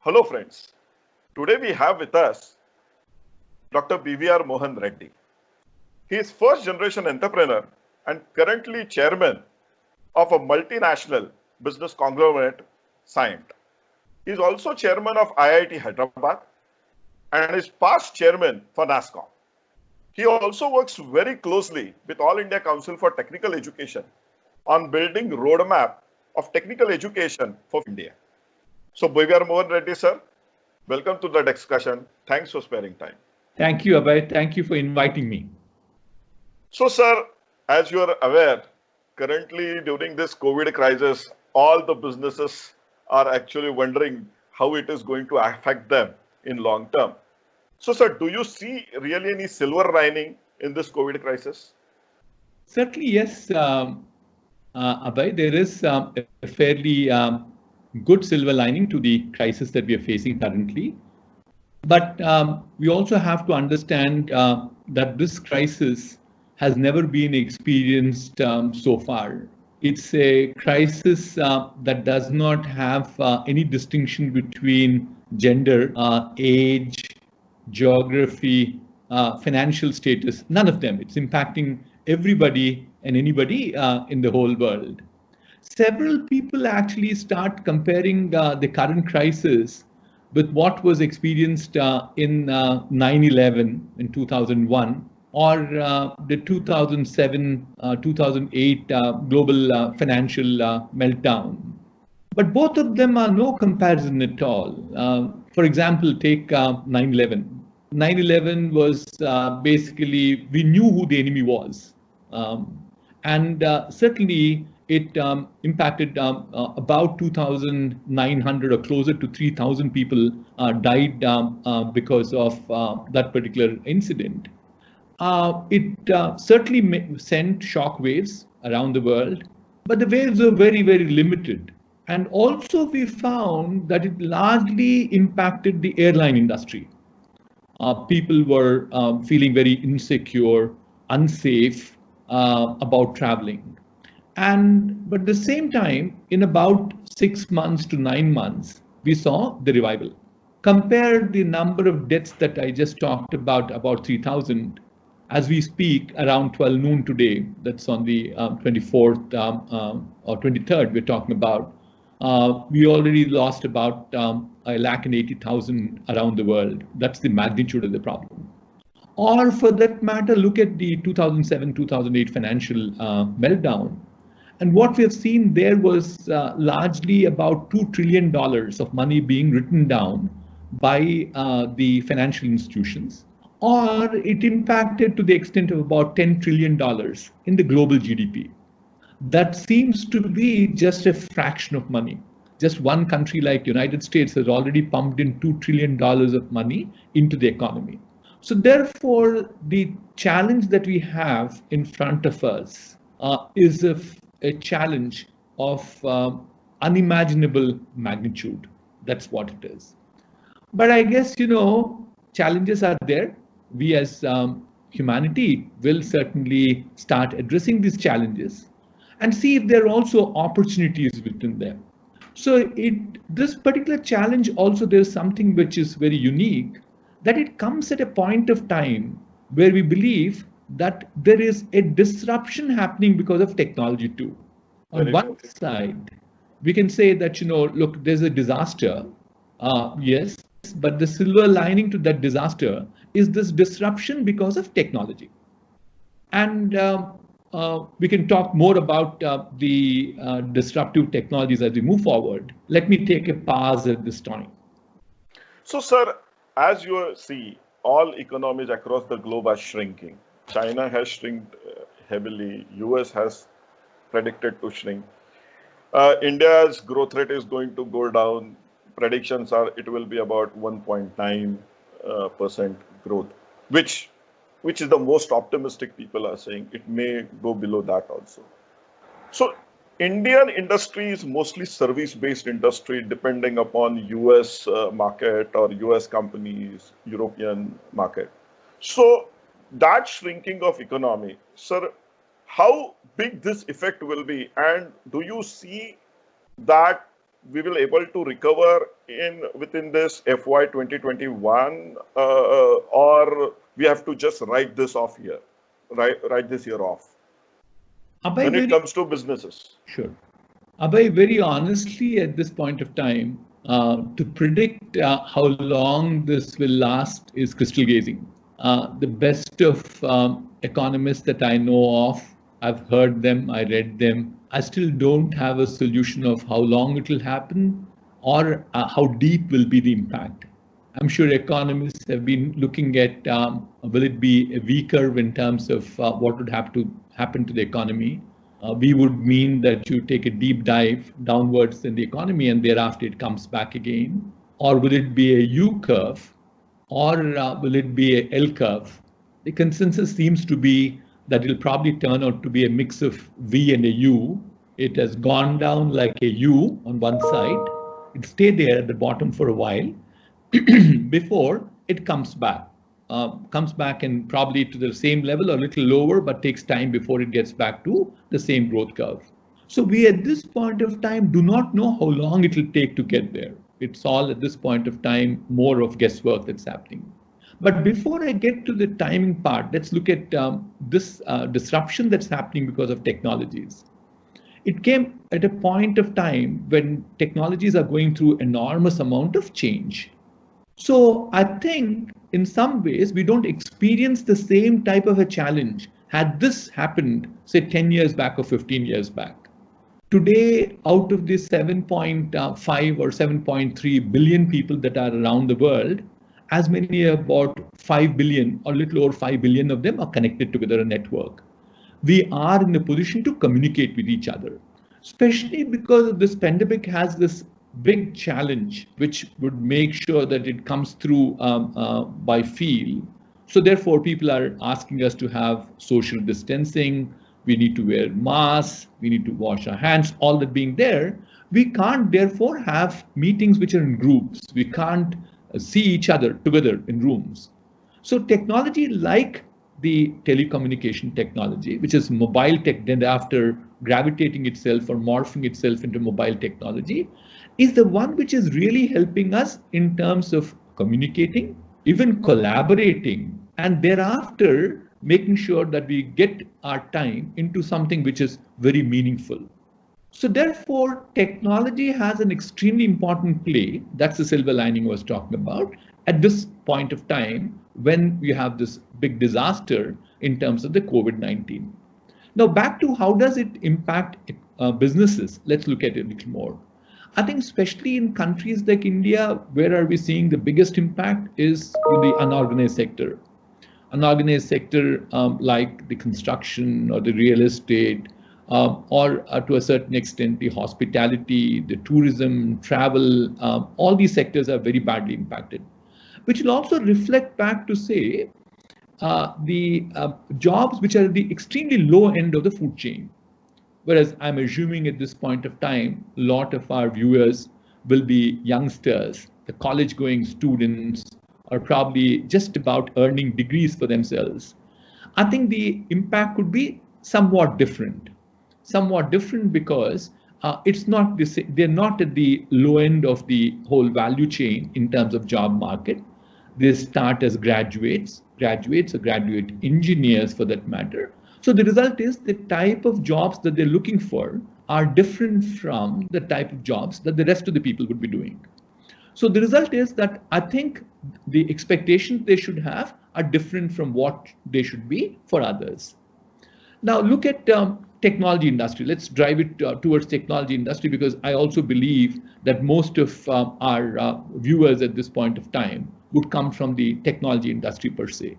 Hello friends, today we have with us Dr. BVR Mohan Reddy. He is first generation entrepreneur and currently chairman of a multinational business conglomerate, Cyient. He is also chairman of IIT Hyderabad and is past chairman for NASSCOM. He also works very closely with All India Council for Technical Education on building roadmap of technical education for India. So BVR Mohan Reddy sir, welcome to the discussion. Thanks for sparing time. Thank you, Abhay. Thank you for inviting me. So sir, as you are aware, currently during this COVID crisis, all the businesses are actually wondering how it is going to affect them in long term. So sir, do you see really any silver lining in this COVID crisis? Certainly, yes, Abhay, there is a fairly good silver lining to the crisis that we are facing currently. But we also have to understand that this crisis has never been experienced so far. It's a crisis that does not have any distinction between gender, age, geography, financial status, none of them. It's impacting everybody and anybody in the whole world. Several people actually start comparing the current crisis with what was experienced in 9/11 in 2001 or the 2007, 2008 global financial meltdown. But both of them are no comparison at all. For example, take 9/11. 9/11 was basically, we knew who the enemy was. And certainly it impacted about 2,900 or closer to 3,000 people died because of that particular incident. It certainly sent shock waves around the world, but the waves were very, very limited. And also we found that it largely impacted the airline industry. People were feeling very insecure, unsafe about traveling. But at the same time, in about 6 months to 9 months, we saw the revival. Compare the number of deaths that I just talked about 3,000. As we speak, around 12 noon today, that's on the 24th or 23rd, we're talking about, we already lost about 180,000 around the world. That's the magnitude of the problem. Or for that matter, look at the 2007-2008 financial meltdown. And what we have seen there was largely about $2 trillion of money being written down by the financial institutions, or it impacted to the extent of about $10 trillion in the global GDP. That seems to be just a fraction of money. Just one country like United States has already pumped in $2 trillion of money into the economy. So therefore, the challenge that we have in front of us is a challenge of unimaginable magnitude. That's what it is. But I guess, challenges are there. We as humanity will certainly start addressing these challenges and see if there are also opportunities within them. So this particular challenge also, there's something which is very unique, that it comes at a point of time where we believe that there is a disruption happening because of technology too. On one side, we can say that, look, there's a disaster. Yes, but the silver lining to that disaster is this disruption because of technology. And we can talk more about the disruptive technologies as we move forward. Let me take a pause at this time. So, sir, as you see, all economies across the globe are shrinking. China has shrunk heavily. US has predicted to shrink. India's growth rate is going to go down. Predictions are it will be about 1.9% growth, which is the most optimistic people are saying. It may go below that also. So Indian industry is mostly service-based industry, depending upon US market or US companies, European market. So that shrinking of economy, sir, how big this effect will be, and do you see that we will able to recover within this FY 2021, or we have to just write this off here, write this year off when it comes to businesses? Sure. Abhay, very honestly, at this point of time, to predict how long this will last is crystal gazing. The best of economists that I know of, I've heard them, I read them. I still don't have a solution of how long it will happen or how deep will be the impact. I'm sure economists have been looking at will it be a V curve in terms of what would have to happen to the economy. We would mean that you take a deep dive downwards in the economy and thereafter it comes back again. Or will it be a U curve, or will it be a L curve? The consensus seems to be that it'll probably turn out to be a mix of V and a U. It has gone down like a U on one side. It stayed there at the bottom for a while before it comes back. And probably to the same level or a little lower, but takes time before it gets back to the same growth curve. So we at this point of time do not know how long it will take to get there. It's all at this point of time more of guesswork that's happening. But before I get to the timing part, let's look at this disruption that's happening because of technologies. It came at a point of time when technologies are going through enormous amount of change. So I think in some ways we don't experience the same type of a challenge had this happened, say 10 years back or 15 years back. Today, out of the 7.5 or 7.3 billion people that are around the world, as many about 5 billion or little over 5 billion of them are connected together a network. We are in a position to communicate with each other, especially because this pandemic has this big challenge, which would make sure that it comes through by feel. So therefore, people are asking us to have social distancing. We need to wear masks. We need to wash our hands, all that being there. We can't therefore have meetings which are in groups. We can't see each other together in rooms. So technology like the telecommunication technology, which is mobile tech, then after gravitating itself or morphing itself into mobile technology, is the one which is really helping us in terms of communicating, even collaborating, and thereafter making sure that we get our time into something which is very meaningful. So therefore, technology has an extremely important play. That's the silver lining I was talking about at this point of time when we have this big disaster in terms of the COVID-19. Now back to how does it impact businesses? Let's look at it a little more. I think especially in countries like India, where are we seeing the biggest impact is in the unorganized sector. Unorganized sector like the construction or the real estate, or to a certain extent the hospitality, the tourism, travel, all these sectors are very badly impacted, which will also reflect back to say the jobs which are at the extremely low end of the food chain. Whereas I'm assuming at this point of time, a lot of our viewers will be youngsters, the college-going students, are probably just about earning degrees for themselves. I think the impact could be somewhat different because it's not the same, they're not at the low end of the whole value chain in terms of job market. They start as graduates or graduate engineers for that matter. So the result is the type of jobs that they're looking for are different from the type of jobs that the rest of the people would be doing. So the result is that I think the expectations they should have are different from what they should be for others. Now look at technology industry. Let's drive it towards technology industry, because I also believe that most of our viewers at this point of time would come from the technology industry per se.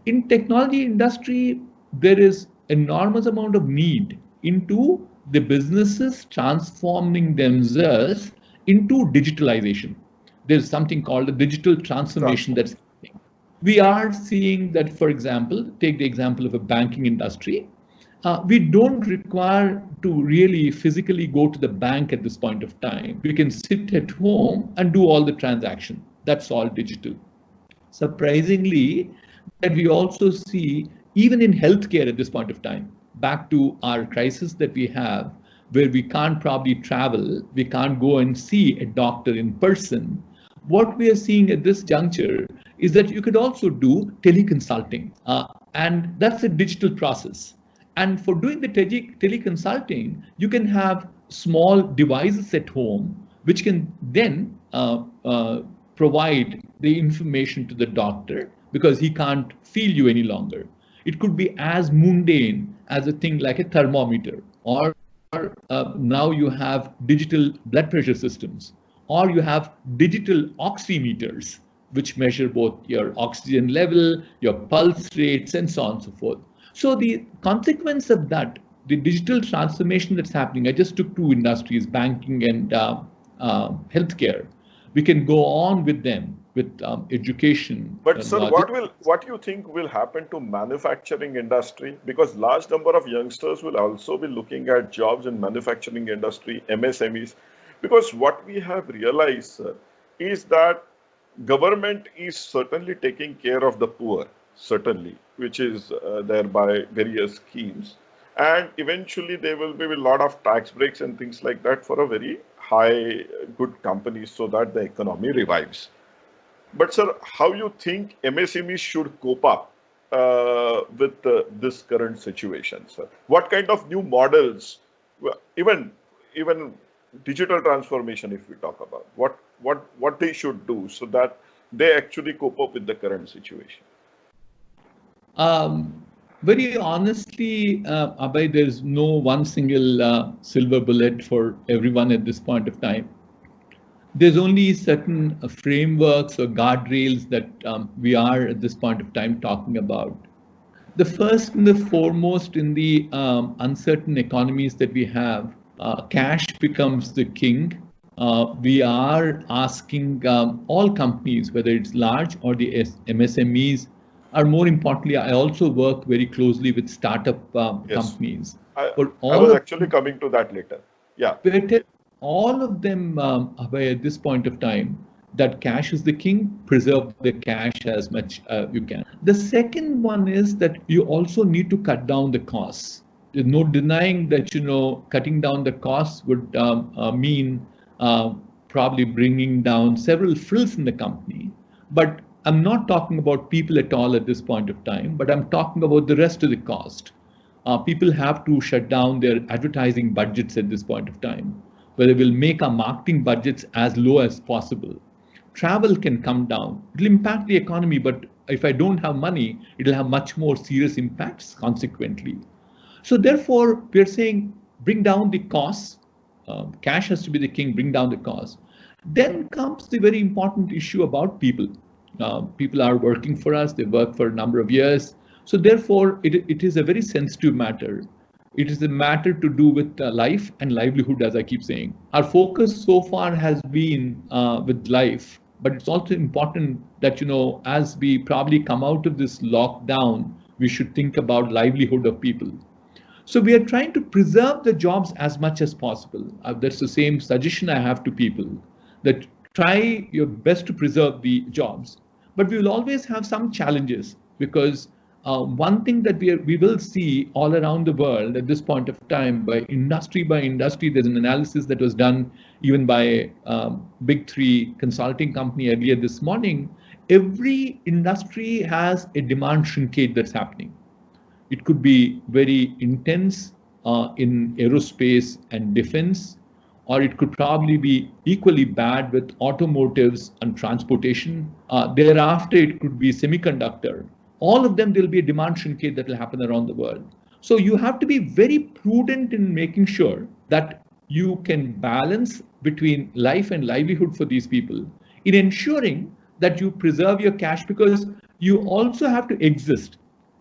In technology industry, there is enormous amount of need into the businesses transforming themselves into digitalization. There's something called a digital transformation that's happening. We are seeing that, for example, take the example of a banking industry. We don't require to really physically go to the bank at this point of time. We can sit at home and do all the transaction. That's all digital. Surprisingly, that we also see even in healthcare at this point of time, back to our crisis that we have, where we can't probably travel, we can't go and see a doctor in person. What we are seeing at this juncture is that you could also do teleconsulting, and that's a digital process. And for doing the teleconsulting, you can have small devices at home, which can then provide the information to the doctor because he can't feel you any longer. It could be as mundane as a thing like a thermometer, or now you have digital blood pressure systems, or you have digital oximeters, which measure both your oxygen level, your pulse rates, and so on and so forth. So the consequence of that, the digital transformation that's happening, I just took two industries, banking and healthcare. We can go on with them with education. But sir, what do you think will happen to manufacturing industry? Because large number of youngsters will also be looking at jobs in manufacturing industry, MSMEs. Because what we have realized, sir, is that government is certainly taking care of the poor, certainly, which is there by various schemes. And eventually there will be a lot of tax breaks and things like that for a very high good companies so that the economy revives. But sir, how you think MSMEs should cope up with this current situation, sir? What kind of new models, even digital transformation, if we talk about, what they should do so that they actually cope up with the current situation? Very honestly, Abhay, there's no one single silver bullet for everyone at this point of time. There's only certain frameworks or guardrails that we are at this point of time talking about. The first and the foremost in the uncertain economies that we have, cash becomes the king. We are asking all companies, whether it's large or the MSMEs, or more importantly, I also work very closely with startup companies. I was actually coming to that later. Yeah. All of them, Abhay, at this point of time, that cash is the king, preserve the cash as much you can. The second one is that you also need to cut down the costs. There's no denying that, cutting down the costs would mean probably bringing down several frills in the company. But I'm not talking about people at all at this point of time, but I'm talking about the rest of the cost. People have to shut down their advertising budgets at this point of time, where they will make our marketing budgets as low as possible. Travel can come down. It'll impact the economy, but if I don't have money, it'll have much more serious impacts consequently. So therefore, we're saying bring down the costs. Cash has to be the king, bring down the costs. Then comes the very important issue about people. People are working for us, they work for a number of years. So therefore, it is a very sensitive matter. It is a matter to do with life and livelihood, as I keep saying. Our focus so far has been with life, but it's also important that, as we probably come out of this lockdown, we should think about livelihood of people. So we are trying to preserve the jobs as much as possible. That's the same suggestion I have to people, that try your best to preserve the jobs. But we will always have some challenges, because one thing that we will see all around the world at this point of time, by industry, there's an analysis that was done even by Big Three consulting company earlier this morning. Every industry has a demand shrinkage that's happening. It could be very intense in aerospace and defense, or it could probably be equally bad with automotives and transportation. Thereafter, it could be semiconductor. All of them, there'll be a demand shrinkage that will happen around the world. So you have to be very prudent in making sure that you can balance between life and livelihood for these people, in ensuring that you preserve your cash, because you also have to exist.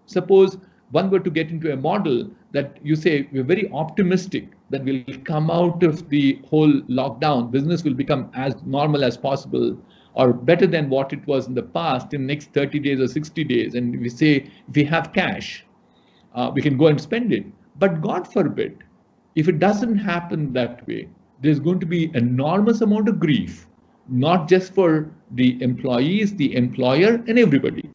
Suppose one were to get into a model that you say, we're very optimistic that we'll come out of the whole lockdown, business will become as normal as possible, or better than what it was in the past in the next 30 days or 60 days. And we say, if we have cash, we can go and spend it. But God forbid, if it doesn't happen that way, there's going to be enormous amount of grief, not just for the employees, the employer, and everybody.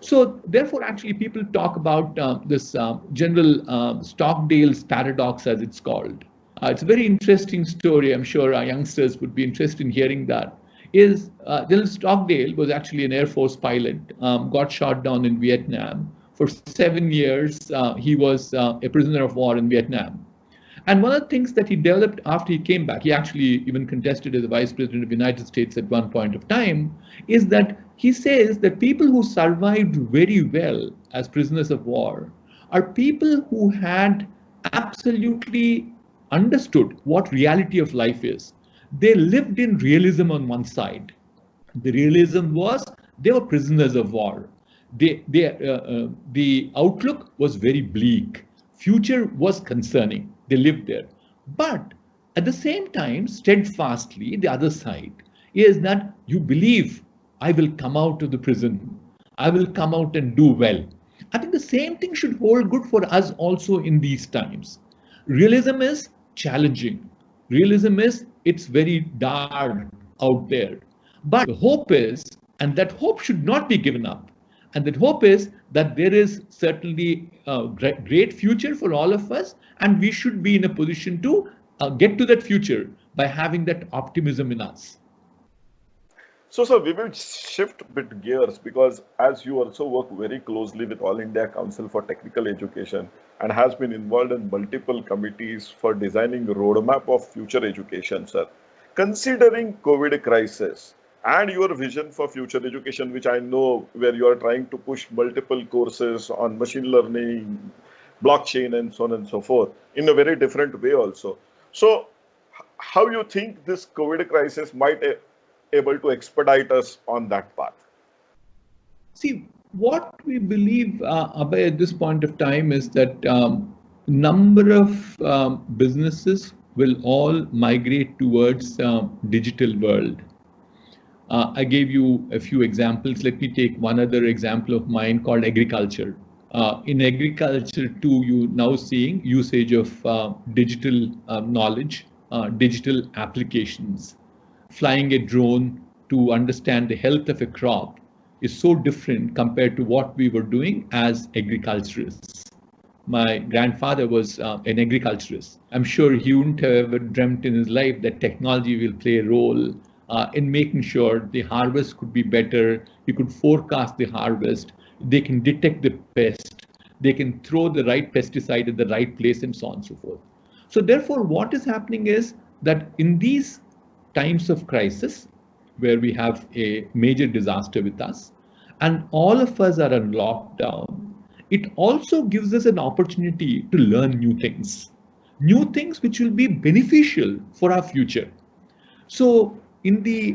So therefore, actually, people talk about this general Stockdale's paradox, as it's called. It's a very interesting story. I'm sure our youngsters would be interested in hearing that. Is General Stockdale was actually an Air Force pilot, got shot down in Vietnam. For 7 years, he was a prisoner of war in Vietnam. And one of the things that he developed after he came back, he actually even contested as the Vice President of the United States at one point of time, is that he says that people who survived very well as prisoners of war are people who had absolutely understood what reality of life is. They lived in realism on one side. The realism was they were prisoners of war. The outlook was very bleak. Future was concerning. They lived there. But at the same time, steadfastly, the other side is that you believe I will come out of the prison. I will come out and do well. I think the same thing should hold good for us also in these times. Realism is challenging. Realism is it's very dark out there. But the hope is, and that hope should not be given up. And that hope is that there is certainly a great future for all of us, and we should be in a position to get to that future by having that optimism in us. So, sir, we will shift a bit gears because as you also work very closely with All India Council for Technical Education and has been involved in multiple committees for designing a roadmap of future education, sir, considering COVID crisis and your vision for future education, which I know where you are trying to push multiple courses on machine learning, blockchain, and so on and so forth in a very different way also. So, how you think this COVID crisis might able to expedite us on that path? See, what we believe, Abhay, at this point of time is that number of businesses will all migrate towards digital world. I gave you a few examples. Let me take one other example of mine called agriculture. In agriculture too, you now seeing usage of digital knowledge, digital applications. Flying a drone to understand the health of a crop is so different compared to what we were doing as agriculturists. My grandfather was an agriculturist. I'm sure he wouldn't have ever dreamt in his life that technology will play a role in making sure the harvest could be better. You could forecast the harvest. They can detect the pest. They can throw the right pesticide at the right place and so on and so forth. So therefore, what is happening is that in these times of crisis, where we have a major disaster with us, and all of us are on lockdown, it also gives us an opportunity to learn new things which will be beneficial for our future. So in the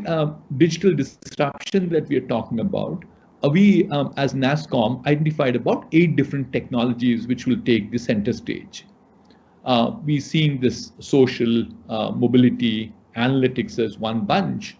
digital disruption that we are talking about, we as NASSCOM identified about 8 different technologies which will take the center stage. We're seeing this social mobility, analytics as one bunch,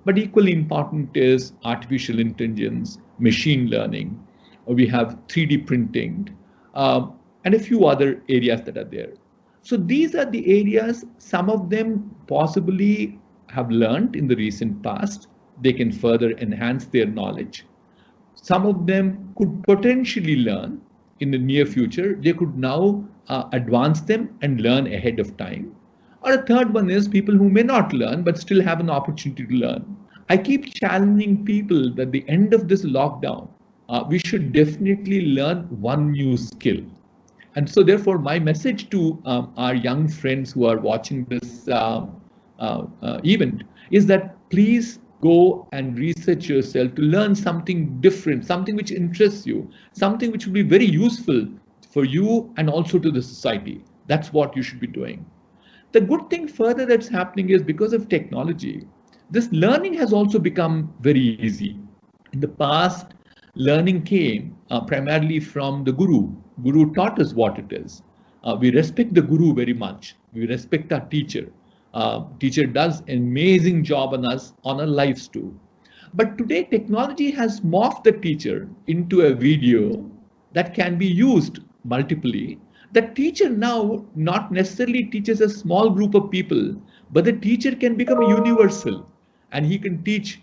but equally important is artificial intelligence, machine learning. We have 3D printing, and a few other areas that are there. So these are the areas, some of them possibly have learned in the recent past. They can further enhance their knowledge. Some of them could potentially learn in the near future. They could now advance them and learn ahead of time. Or a third one is people who may not learn but still have an opportunity to learn. I keep challenging people that at the end of this lockdown, we should definitely learn one new skill. And so therefore, my message to our young friends who are watching this event is that please go and research yourself to learn something different, something which interests you, something which will be very useful for you and also to the society. That's what you should be doing. The good thing further that's happening is because of technology, this learning has also become very easy. In the past, learning came primarily from the guru. Guru taught us what it is. We respect the guru very much. We respect our teacher. Teacher does an amazing job on us, on our lives too. But today technology has morphed the teacher into a video that can be used multiply. The teacher now not necessarily teaches a small group of people, but the teacher can become universal and he can teach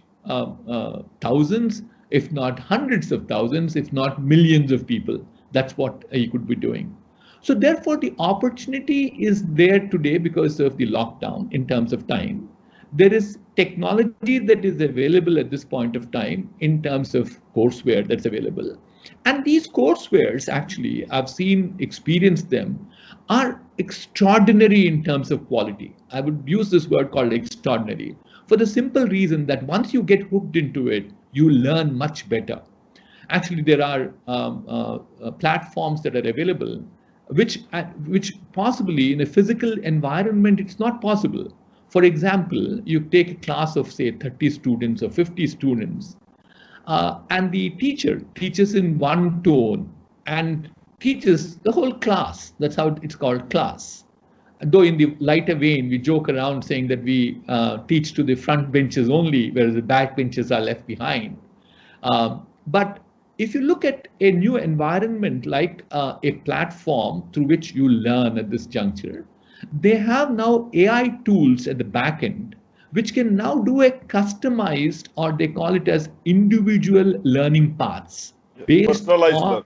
thousands, if not hundreds of thousands, if not millions of people. That's what he could be doing. So therefore, the opportunity is there today because of the lockdown in terms of time. There is technology that is available at this point of time in terms of courseware that's available. And these courseware, actually, I've seen, experienced them, are extraordinary in terms of quality. I would use this word called extraordinary for the simple reason that once you get hooked into it, you learn much better. Actually, there are platforms that are available, which possibly in a physical environment, it's not possible. For example, you take a class of say 30 students or 50 students, and the teacher teaches in one tone and teaches the whole class. That's how it's called, class. Though in the lighter vein, we joke around saying that we teach to the front benches only, whereas the back benches are left behind. But if you look at a new environment like a platform through which you learn at this juncture, they have now AI tools at the back end, which can now do a customized, or they call it as individual learning paths, based on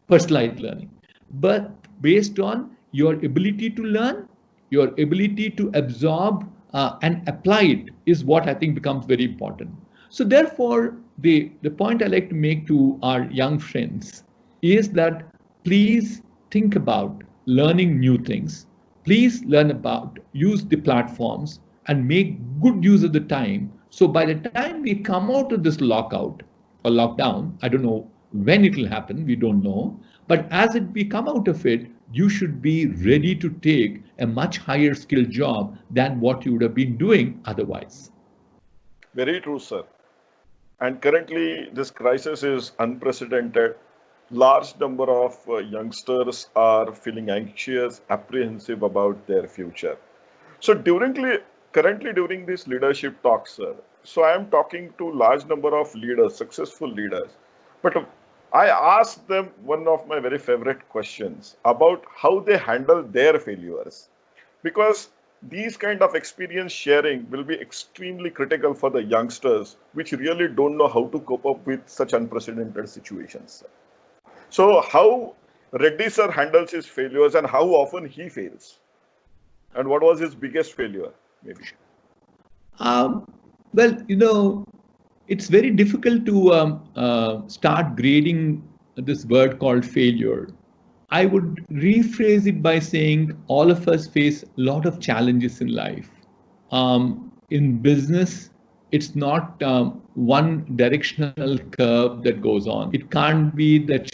personalized learning, but based on your ability to learn, your ability to absorb and apply it is what I think becomes very important. So therefore, the point I like to make to our young friends is that please think about learning new things. Please learn about, use the platforms and make good use of the time. So by the time we come out of this lockout or lockdown, I don't know when it will happen, we don't know. But as we come out of it, you should be ready to take a much higher skill job than what you would have been doing otherwise. Very true, sir. And currently, this crisis is unprecedented. Large number of youngsters are feeling anxious, apprehensive about their future. So currently during this leadership talk, sir, so I am talking to large number of leaders, successful leaders. But I asked them one of my very favorite questions about how they handle their failures. Because these kind of experience sharing will be extremely critical for the youngsters, which really don't know how to cope up with such unprecedented situations. So how Reddy sir handles his failures and how often he fails, and what was his biggest failure, maybe? Well, it's very difficult to start grading this word called failure. I would rephrase it by saying all of us face a lot of challenges in life. In business, it's not one directional curve that goes on. It can't be that,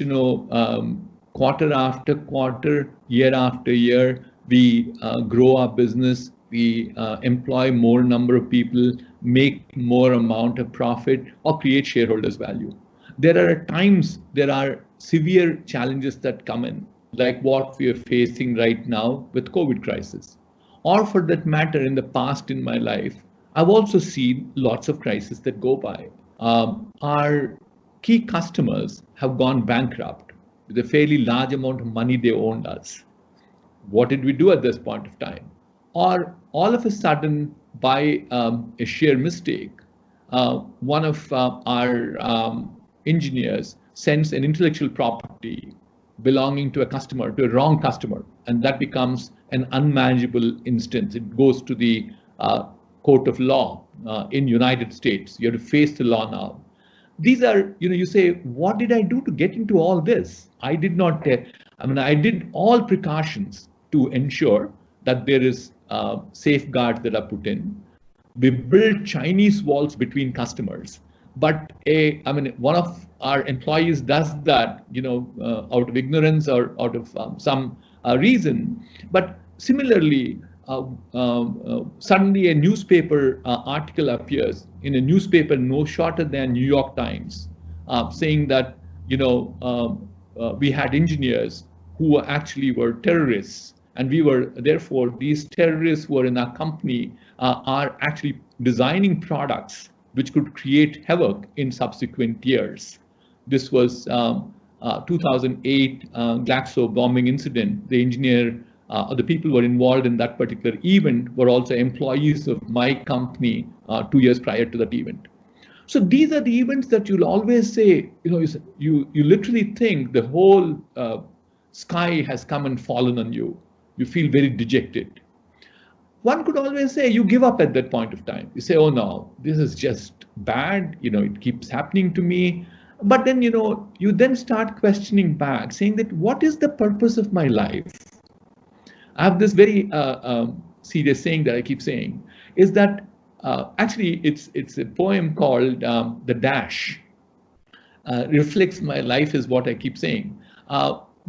quarter after quarter, year after year, we grow our business, we employ more number of people, make more amount of profit, or create shareholders value. There are times, there are severe challenges that come in, like what we are facing right now with COVID crisis. Or for that matter, in the past in my life, I've also seen lots of crises that go by. Our key customers have gone bankrupt with a fairly large amount of money they owed us. What did we do at this point of time? Or all of a sudden, by a sheer mistake, one of our engineers sends an intellectual property belonging to a customer, to a wrong customer, and that becomes an unmanageable instance. It goes to the court of law in United States. You have to face the law now. These are, you say, what did I do to get into all this? I did not, I did all precautions to ensure that there is safeguards that are put in. We build Chinese walls between customers. But one of our employees does that, out of ignorance or out of some reason. But similarly, suddenly a newspaper article appears in a newspaper no shorter than New York Times, saying that we had engineers who actually were terrorists, and we were, therefore, these terrorists who were in our company are actually designing products which could create havoc in subsequent years. This was 2008 Glaxo bombing incident. The engineer, the people who were involved in that particular event were also employees of my company 2 years prior to that event. So these are the events that you'll always say, you literally think the whole sky has come and fallen on you. You feel very dejected. One could always say you give up at that point of time. You say, oh no, this is just bad. It keeps happening to me. But then, you then start questioning back, saying that what is the purpose of my life? I have this very serious saying that I keep saying, is that actually it's a poem called The Dash. Reflects my life is what I keep saying.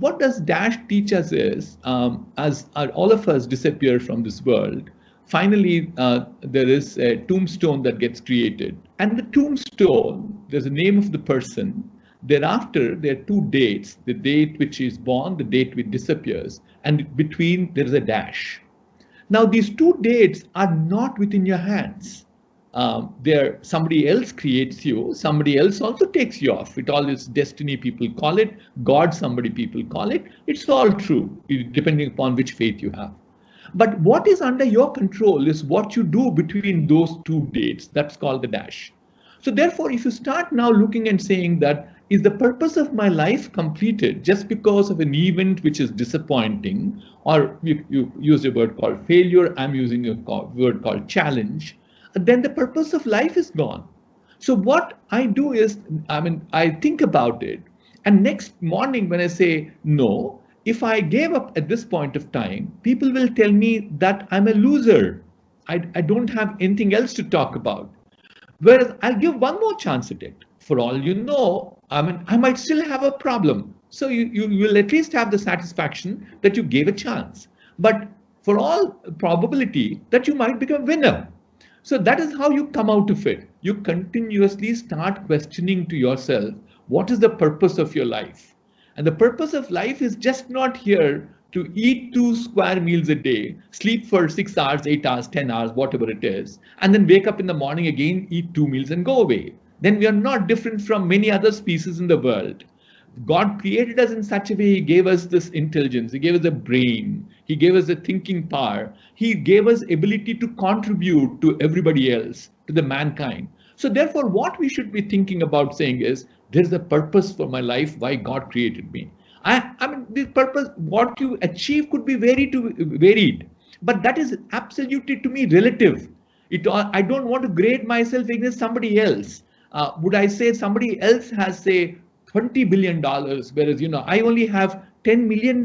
What does Dash teach us is, as all of us disappear from this world, finally there is a tombstone that gets created. And the tombstone, there's a name of the person. Thereafter, there are two dates, the date which is born, the date which disappears, and between there is a dash. Now, these two dates are not within your hands. Somebody else creates you, somebody else also takes you off. It all is destiny, people call it, God, somebody people call it. It's all true, depending upon which faith you have. But what is under your control is what you do between those two dates. That's called the dash. So therefore, if you start now looking and saying that, is the purpose of my life completed just because of an event which is disappointing, or you use a word called failure, I'm using a word called challenge, then the purpose of life is gone. So what I do is, I think about it. And next morning when I say no, if I gave up at this point of time, people will tell me that I'm a loser. I don't have anything else to talk about. Whereas I'll give one more chance at it. For all you know, I might still have a problem. So you will at least have the satisfaction that you gave a chance. But for all probability that you might become a winner. So that is how you come out of it. You continuously start questioning to yourself, what is the purpose of your life? And the purpose of life is just not here to eat 2 square meals a day, sleep for 6 hours, 8 hours, 10 hours, whatever it is, and then wake up in the morning again, eat 2 meals and go away. Then we are not different from many other species in the world. God created us in such a way, he gave us this intelligence, he gave us a brain, he gave us a thinking power, he gave us ability to contribute to everybody else, to the mankind. So therefore, what we should be thinking about saying is, there's a purpose for my life, why God created me. The purpose, what you achieve could be varied, but that is absolutely to me relative. I don't want to grade myself against somebody else. Would I say somebody else has, say, $20 billion, whereas, I only have $10 million?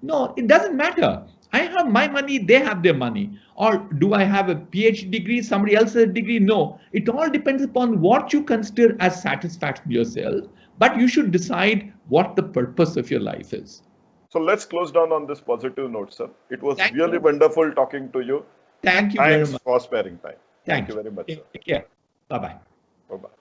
No, it doesn't matter. I have my money, they have their money. Or do I have a PhD degree, somebody else has a degree? No, it all depends upon what you consider as satisfaction yourself, but you should decide what the purpose of your life is. So let's close down on this positive note, sir. It was really wonderful talking to you. Thank you very much. Thanks for sparing time. Thank you very much, sir. Take care. Bye-bye. Bye-bye.